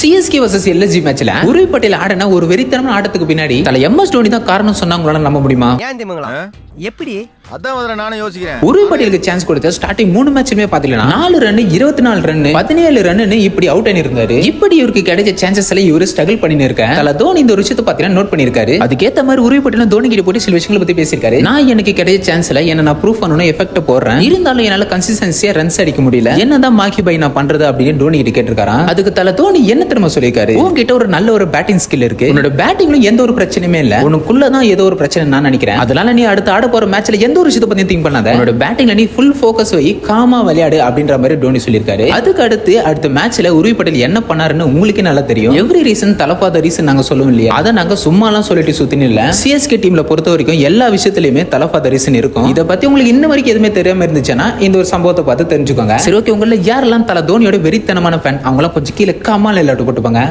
CSK vs LSG மேட்ச்ல உருவி பட்டேல் ஆடின ஒரு வெறித்தனமான ஆட்டத்துக்கு பின்னாடி தல எம்எஸ் தோனி தான் காரணம் சொன்னா உங்களால நம்ப முடியுமா? எப்படி அதான் முதல்ல நானும் யோசிக்கிறேன். உருவி பட்டேலுக்கு சான்ஸ் கொடுத்த ஸ்டார்டிங் 3 மேட்சுமே பாத்தீங்கன்னா 4 ரன் 24 ரன் 17 ரன் இப்படி அவுட் ஆனி இருந்தாரு. இப்படி இவருக்கு கிடைச்ச சான்சஸ் எல்லாம் இவரு ஸ்ட்ரகிள் பண்ணி இருக்காரு. தல தோனி இந்த ஒரு விஷயத்தை பாத்தீங்கன்னா நோட் பண்ணிருக்காரு. அதுக்கேத்த மாதிரி உருவி பட்டேல் தோனி கிட்ட போட்டு சில விஷயங்களை பத்தி பேசியிருக்காரு. நான் எனக்கு கிடைச்ச சான்ஸ்ல என்ன நான் ப்ரூஃப் பண்ணணும் எஃபெக்ட் போடுறேன், இருந்தாலும் என்னால கன்சிஸ்டன்சியா ரன்ஸ் அடிக்க முடியல, என்னதான் மாக்கி பை நான் பண்றது அப்படின்னு தோனி கிட்ட கேட்டிருக்காராம். அதுக்கு தல தோனி என்ன தெரியுமா சொல்லியிருக்காரு, உன்கிட்ட ஒரு நல்ல ஒரு பேட்டிங் ஸ்கில் இருக்கு, உன்னோட பேட்டிங்ல எந்த ஒரு பிரச்சனையுமே இல்ல, உனக்குள்ளதான் ஏதோ ஒரு பிரச்சனை நான் நினைக்கிறேன், அதனால நீ அடுத்து ஆட போற மேட்ச்ல எந்த ஒரு விஷயத்தை பத்தி திங்க் பண்ணாத, உன்னோட பேட்டிங்ல நீ ஃபுல் ஃபோக்கஸ் வை, காமா விளையாடு அப்படின்ற மாதிரி தோனி சொல்லியிருக்காரு. அதுக்கு அடுத்த மேட்ச்ல உருவி பட்டேல் என்ன பண்ணாருன்னு உங்களுக்கு நல்லா தெரியும். எவ்ரி ரீசன் தலப்பாத ரீசன் நாங்க சொல்லுவோம் இல்லையா, அதை நாங்க சும்மாலாம் சொல்லிட்டு சுத்தின்னு இல்ல. சிஎஸ்கே டீம்ல பொறுத்த வரைக்கும் எல்லா விஷயத்திலுமே தலப்பாத ரீசன் இருக்கும். இதை பத்தி உங்களுக்கு இன்ன வரைக்கும் எதுவுமே தெரியாம இருந்துச்சுன்னா இந்த ஒரு சம்பவத்தை பார்த்து தெரிஞ்சுக்கோங்க. சரி, ஓகே, உங்கள யாரெல்லாம் தல தோனியோட வெறித்தனமான ஃபேன் அவங்களாம் கொஞ்சம் கீழே காமால எல்லாட்டும் போட்டுப்பாங்க.